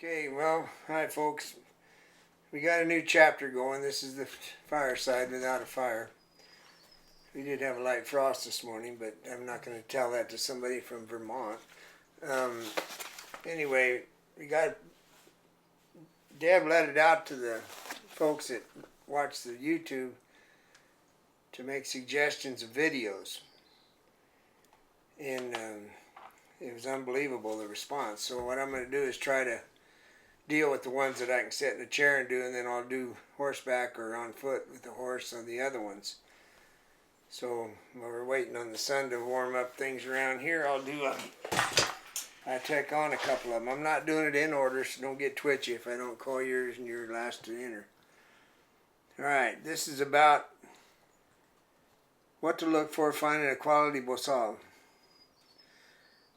Okay, well, hi folks. We got a new chapter going. This is the fireside without a fire. We did have a light frost this morning, but I'm not going to tell that to somebody from Vermont. Um, anyway, we got Deb let it out to the folks that watch the YouTube to make suggestions of videos, and it was unbelievable, the response. So what I'm going to do is try to deal with the ones that I can sit in a chair and do, and then I'll do horseback or on foot with the horse on the other ones. So while we're waiting on the sun to warm up things around here, I take on a couple of them. I'm not doing it in order, so don't get twitchy if I don't call yours and you're last to enter. Alright, this is about what to look for finding a quality Bosal.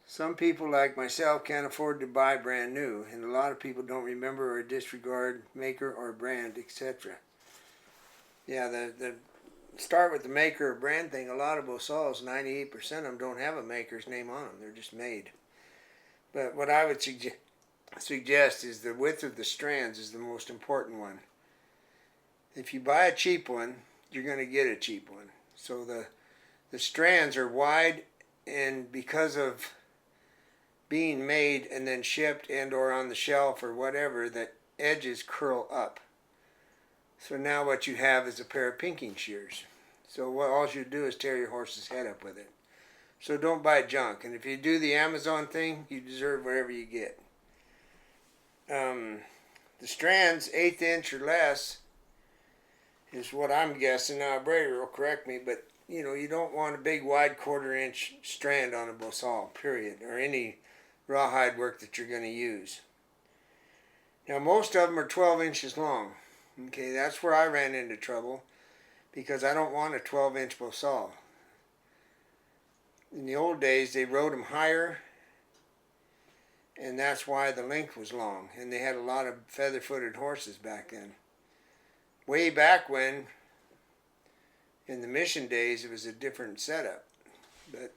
Some people like myself can't afford to buy brand new, and a lot of people don't remember or disregard maker or brand, etc. Yeah, the start with the maker or brand thing. A lot of Bosals, 98% of them don't have a maker's name on them. They're just made. But what I would suggest is the width of the strands is the most important one. If you buy a cheap one, you're going to get a cheap one. So the strands are wide, and because of being made and then shipped and or on the shelf or whatever, the edges curl up. So now what you have is a pair of pinking shears. So what all you do is tear your horse's head up with it. So don't buy junk. And if you do the Amazon thing, you deserve whatever you get. The strands, 1/8 inch or less, is what I'm guessing. Now, Bridle will correct me, but you don't want a big wide 1/4 inch strand on a Bosal, period, or any rawhide work that you're going to use. Now most of them are 12 inches long. Okay, that's where I ran into trouble, because I don't want a 12-inch Bosal. In the old days they rode them higher, and that's why the length was long, and they had a lot of feather-footed horses back then. Way back when, in the mission days, it was a different setup. But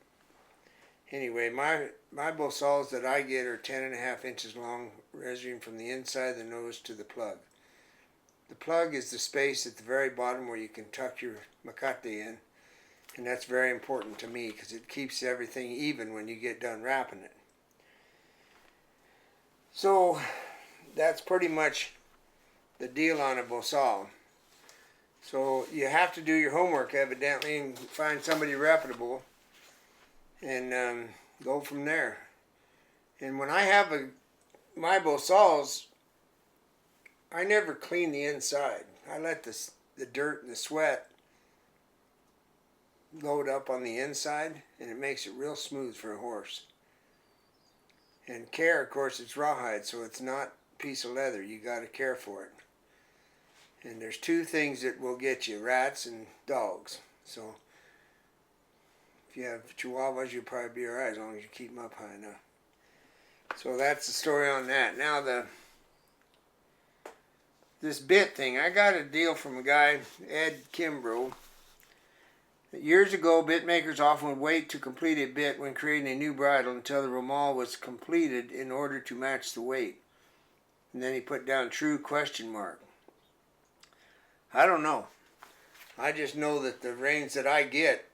anyway, my Bosals that I get are 10.5 inches long, measuring from the inside of the nose to the plug. The plug is the space at the very bottom where you can tuck your macate in, and that's very important to me because it keeps everything even when you get done wrapping it. So that's pretty much the deal on a Bosal. So you have to do your homework evidently and find somebody reputable and go from there. And when I have my Bosals, I never clean the inside. I let the dirt and the sweat load up on the inside, and it makes it real smooth for a horse. And care, of course, it's rawhide, so it's not a piece of leather. You got to care for it. And there's two things that will get you: rats and dogs. So if you have Chihuahuas, you'll probably be alright as long as you keep them up high enough. So that's the story on that. Now this bit thing, I got a deal from a guy, Ed Kimbrough. Years ago, bit makers often would wait to complete a bit when creating a new bridle until the Romal was completed in order to match the weight. And then he put down true question mark. I don't know. I just know that the reins that I get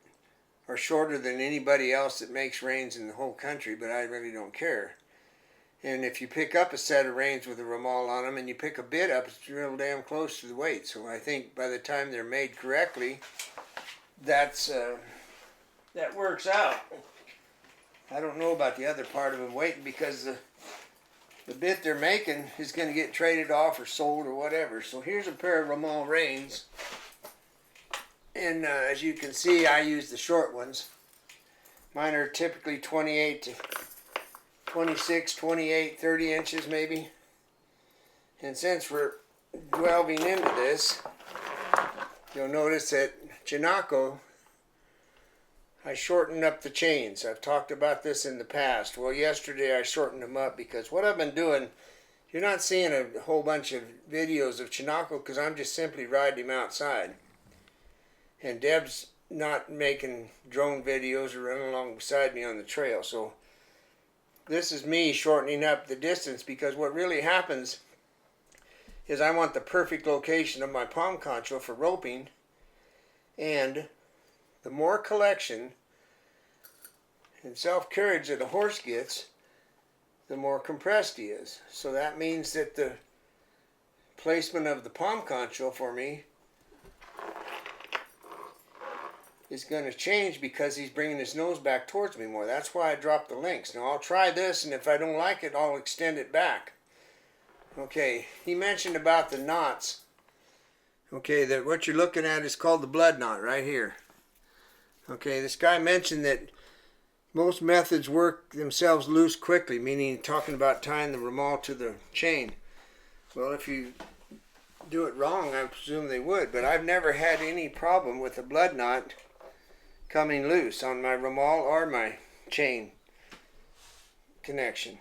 are shorter than anybody else that makes reins in the whole country, but I really don't care. And if you pick up a set of reins with a Romal on them and you pick a bit up, it's real damn close to the weight. So I think by the time they're made correctly, that works out. I don't know about the other part of them waiting, because the bit they're making is going to get traded off or sold or whatever. So here's a pair of Romal Reins. And as you can see, I use the short ones. Mine are typically 28 to 26, 28, 30 inches maybe. And since we're delving into this, you'll notice that Concho, I shortened up the chains. I've talked about this in the past. Well, yesterday I shortened them up because what I've been doing, you're not seeing a whole bunch of videos of Concho because I'm just simply riding him outside. And Deb's not making drone videos or running along beside me on the trail. So this is me shortening up the distance, because what really happens is I want the perfect location of my palm concho for roping, and the more collection and self-carriage that a horse gets, the more compressed he is. So that means that the placement of the palm concho for me is going to change because he's bringing his nose back towards me more. That's why I dropped the links. Now I'll try this, and if I don't like it, I'll extend it back. Okay, he mentioned about the knots. Okay, that what you're looking at is called the blood knot right here. Okay, this guy mentioned that most methods work themselves loose quickly, meaning talking about tying the Romal to the chain. Well, if you do it wrong, I presume they would, but I've never had any problem with a blood knot coming loose on my Romal or my chain connection.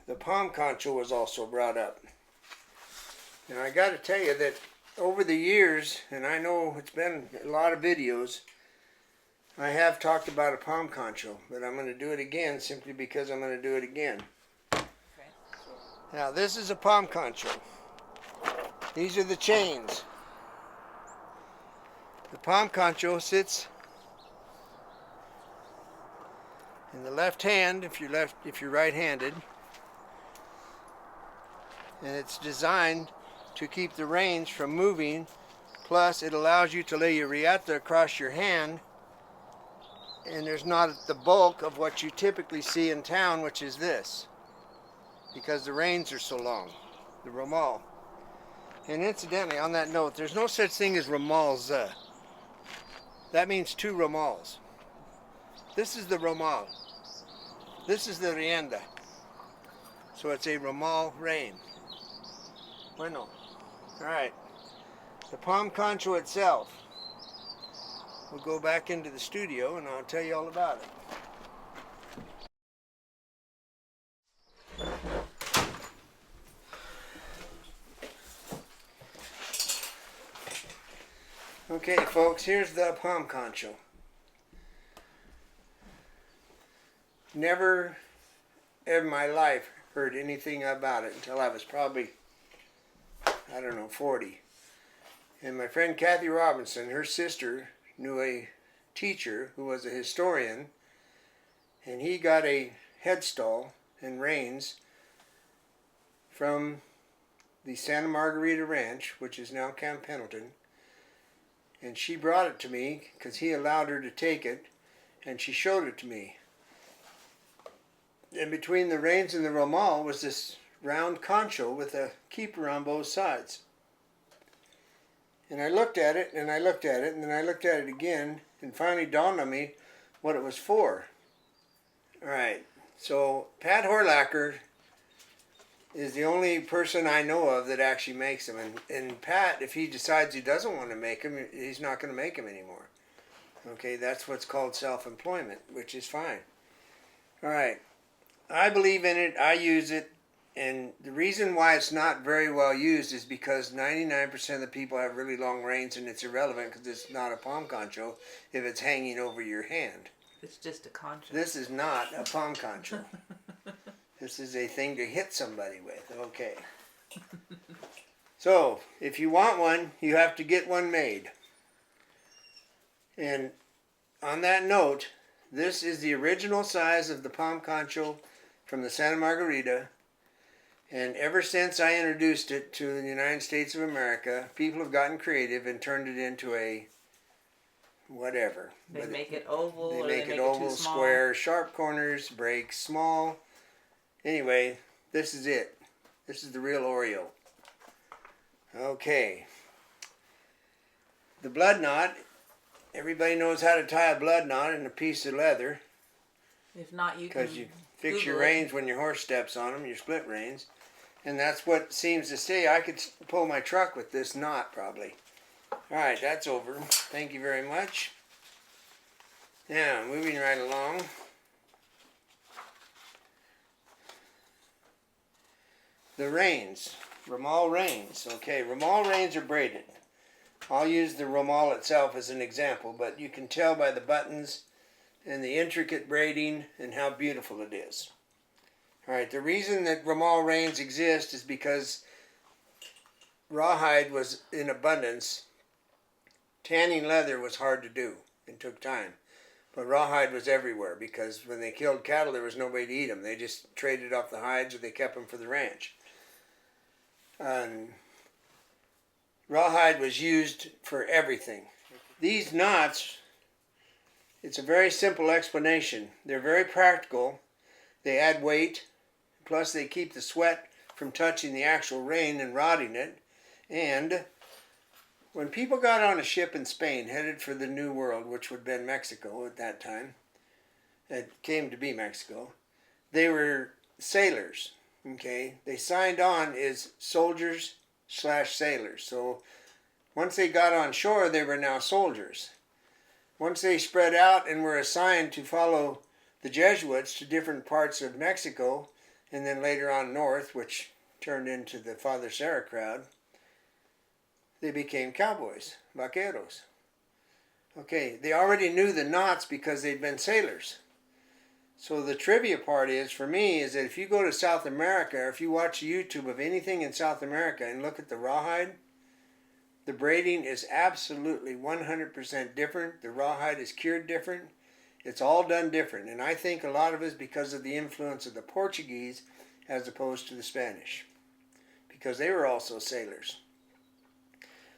The palm concho was also brought up. And I got to tell you that over the years, and I know it's been a lot of videos, I have talked about a palm concho, but I'm going to do it again simply because I'm going to do it again. Okay. Now this is a palm concho. These are the chains. The palm concho sits in the left hand if you're right-handed, and it's designed to keep the reins from moving. Plus, it allows you to lay your riata across your hand, and there's not the bulk of what you typically see in town, which is this, because the reins are so long, the Romal. And incidentally, on that note, there's no such thing as Romals. That means two Romals. This is the Romal. This is the Rienda. So it's a Romal Rein. Bueno. Alright. The palm concho itself. We'll go back into the studio and I'll tell you all about it. Okay, folks, here's the palm concho. Never in my life heard anything about it until I was probably, I don't know, 40. And my friend Kathy Robinson, her sister, knew a teacher who was a historian, and he got a headstall and reins from the Santa Margarita Ranch, which is now Camp Pendleton, and she brought it to me because he allowed her to take it, and she showed it to me. And between the reins and the Romal was this round concho with a keeper on both sides. And I looked at it, and I looked at it, and then I looked at it again, and finally dawned on me what it was for. Alright, so Pat Horlacher is the only person I know of that actually makes them. And Pat, if he decides he doesn't want to make them, he's not going to make them anymore. Okay, that's what's called self-employment, which is fine. Alright, I believe in it, I use it. And the reason why it's not very well used is because 99% of the people have really long reins, and it's irrelevant because it's not a palm concho if it's hanging over your hand. It's just a concho. This is not a palm concho. This is a thing to hit somebody with. Okay. So, if you want one, you have to get one made. And on that note, this is the original size of the palm concho from the Santa Margarita. And ever since I introduced it to the United States of America, people have gotten creative and turned it into a whatever. They make it oval, they or make they it make oval, it too small. square, sharp corners, breaks, small. Anyway, this is it. This is the real Oreo. Okay. The blood knot. Everybody knows how to tie a blood knot in a piece of leather. If not, you can Because you fix Google your reins when your horse steps on them, your split reins. And that's what seems to stay. I could pull my truck with this knot, probably. Alright, that's over. Thank you very much. Now, moving right along. The reins. Romal reins. Okay, Romal reins are braided. I'll use the Romal itself as an example, but you can tell by the buttons and the intricate braiding and how beautiful it is. All right, the reason that Romal Reins exist is because rawhide was in abundance. Tanning leather was hard to do and took time. But rawhide was everywhere because when they killed cattle, there was nobody to eat them. They just traded off the hides or they kept them for the ranch. Rawhide was used for everything. These knots, it's a very simple explanation. They're very practical. They add weight. Plus they keep the sweat from touching the actual rein and rotting it. And when people got on a ship in Spain headed for the New World, which would have been Mexico at that time, it came to be Mexico, they were sailors, okay? They signed on as soldiers/sailors. So once they got on shore, they were now soldiers. Once they spread out and were assigned to follow the Jesuits to different parts of Mexico, and then later on north, which turned into the Father Sarah crowd, they became cowboys, vaqueros. Okay, they already knew the knots because they'd been sailors. So the trivia part is, for me, is that if you go to South America, or if you watch YouTube of anything in South America and look at the rawhide, the braiding is absolutely 100% different. The rawhide is cured different. It's all done different. And I think a lot of it is because of the influence of the Portuguese as opposed to the Spanish, because they were also sailors.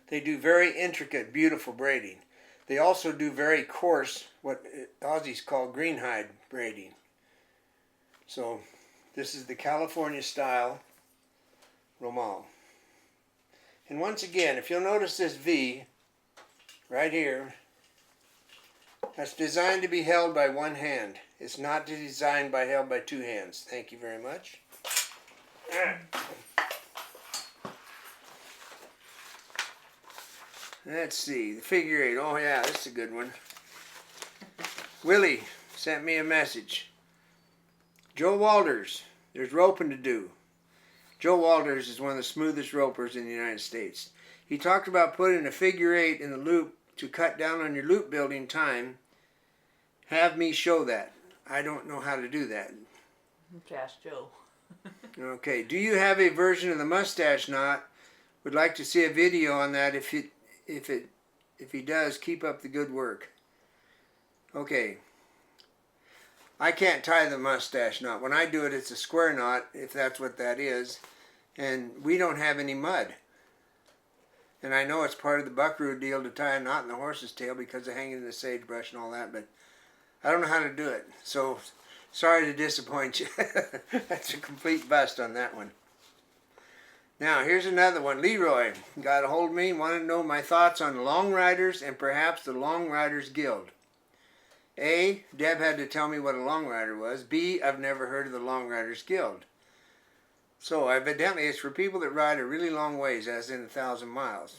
They do very intricate, beautiful braiding. They also do very coarse, what Aussies call greenhide braiding. So this is the California style Romal. And once again, if you'll notice this V right here, that's designed to be held by one hand. It's not designed by held by two hands. Thank you very much. Let's see, the figure 8. Oh yeah, this is a good one. Willie sent me a message. Joe Walters, there's roping to do. Joe Walters is one of the smoothest ropers in the United States. He talked about putting a figure 8 in the loop to cut down on your loop building time. Have me show that. I don't know how to do that. Ask Joe. Okay, do you have a version of the mustache knot? Would like to see a video on that. If he does, keep up the good work. Okay. I can't tie the mustache knot. When I do it, it's a square knot, if that's what that is. And we don't have any mud. And I know it's part of the buckaroo deal to tie a knot in the horse's tail because of hanging in the sagebrush and all that, but I don't know how to do it. So, sorry to disappoint you. That's a complete bust on that one. Now, here's another one. Leroy got a hold of me and wanted to know my thoughts on long riders and perhaps the Long Riders Guild. A, Deb had to tell me what a long rider was. B, I've never heard of the Long Riders Guild. So, evidently, it's for people that ride a really long ways, as in 1,000 miles.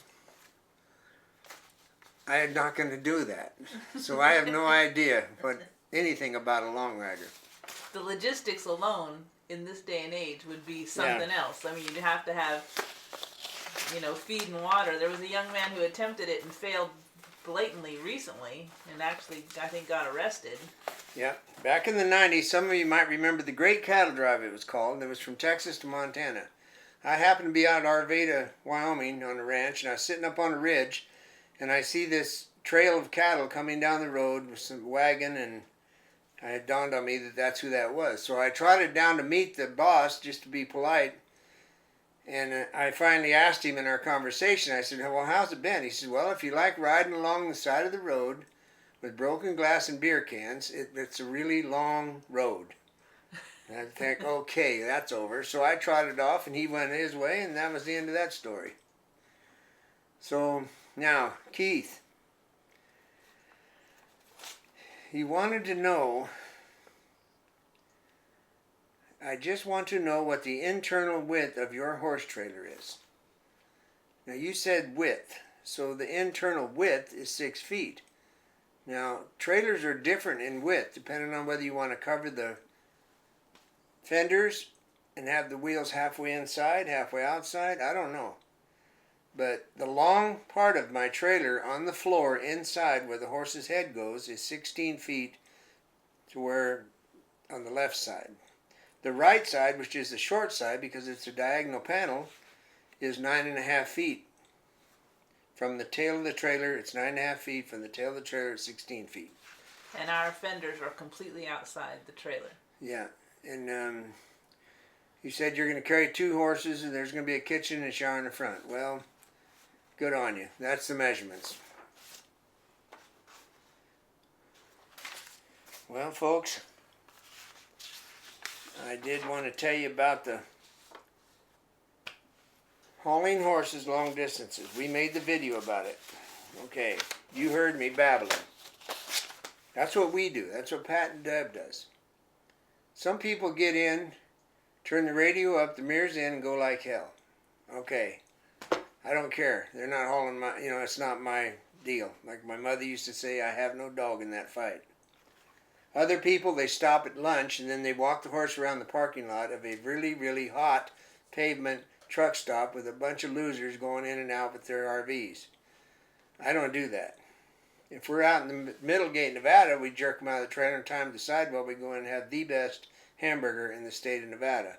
I am not going to do that. So, I have no idea anything about a long rider. The logistics alone in this day and age would be something else. I mean, you'd have to have, feed and water. There was a young man who attempted it and failed blatantly recently, and actually, I think, got arrested. Yeah, back in the 90s, some of you might remember the Great Cattle Drive, it was called. It was from Texas to Montana. I happened to be out at Arvada, Wyoming, on a ranch, and I was sitting up on a ridge, and I see this trail of cattle coming down the road with some wagon, and it dawned on me that that's who that was. So I trotted down to meet the boss, just to be polite, and I finally asked him in our conversation, I said, well, how's it been? He said, well, if you like riding along the side of the road with broken glass and beer cans, it's a really long road. And I think, okay, that's over. So I trotted off, and he went his way, and that was the end of that story. So, now, Keith. He wanted to know, I just want to know what the internal width of your horse trailer is. Now you said width, so the internal width is 6 feet. Now trailers are different in width depending on whether you want to cover the fenders and have the wheels halfway inside, halfway outside, I don't know. But the long part of my trailer on the floor inside where the horse's head goes is 16 feet to where on the left side. The right side, which is the short side because it's a diagonal panel, is 9.5 feet. From the tail of the trailer, it's 9.5 feet. From the tail of the trailer, it's 16 feet. And our fenders are completely outside the trailer. Yeah, and you said you're going to carry 2 horses and there's going to be a kitchen and a shower in the front. Well, good on you. That's the measurements. Well, folks, I did want to tell you about the hauling horses long distances. We made the video about it. Okay, you heard me babbling. That's what we do. That's what Pat and Deb does. Some people get in, turn the radio up, the mirrors in, and go like hell. Okay, I don't care. They're not hauling my, it's not my deal. Like my mother used to say, I have no dog in that fight. Other people, they stop at lunch and then they walk the horse around the parking lot of a really, really hot pavement truck stop with a bunch of losers going in and out with their RVs. I don't do that. If we're out in the Middlegate, Nevada, we jerk them out of the trailer and tie them to the sidewall. We go in and have the best hamburger in the state of Nevada.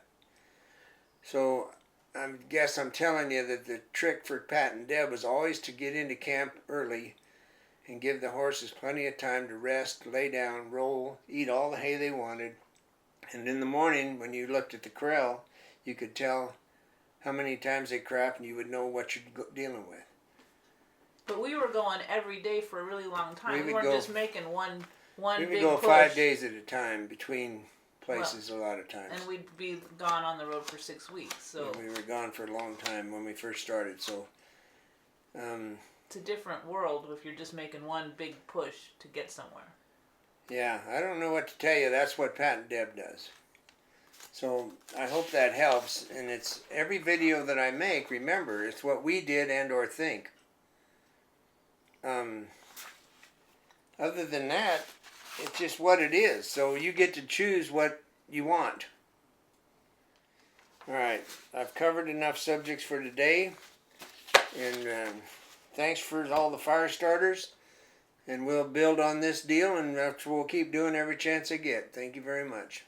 So I guess I'm telling you that the trick for Pat and Deb was always to get into camp early and give the horses plenty of time to rest, lay down, roll, eat all the hay they wanted. And in the morning, when you looked at the corral, you could tell how many times they crapped and you would know what you're dealing with. But we were going every day for a really long time. We weren't just making one big push. We would go 5 days at a time between places a lot of times. And we'd be gone on the road for 6 weeks. So we were gone for a long time when we first started. So it's a different world if you're just making one big push to get somewhere. Yeah, I don't know what to tell you. That's what Pat and Deb does. So I hope that helps. And it's every video that I make, remember, it's what we did and or think. Other than that, it's just what it is. So you get to choose what you want. All right, I've covered enough subjects for today. And thanks for all the fire starters. And we'll build on this deal, and that's what we'll keep doing every chance I get. Thank you very much.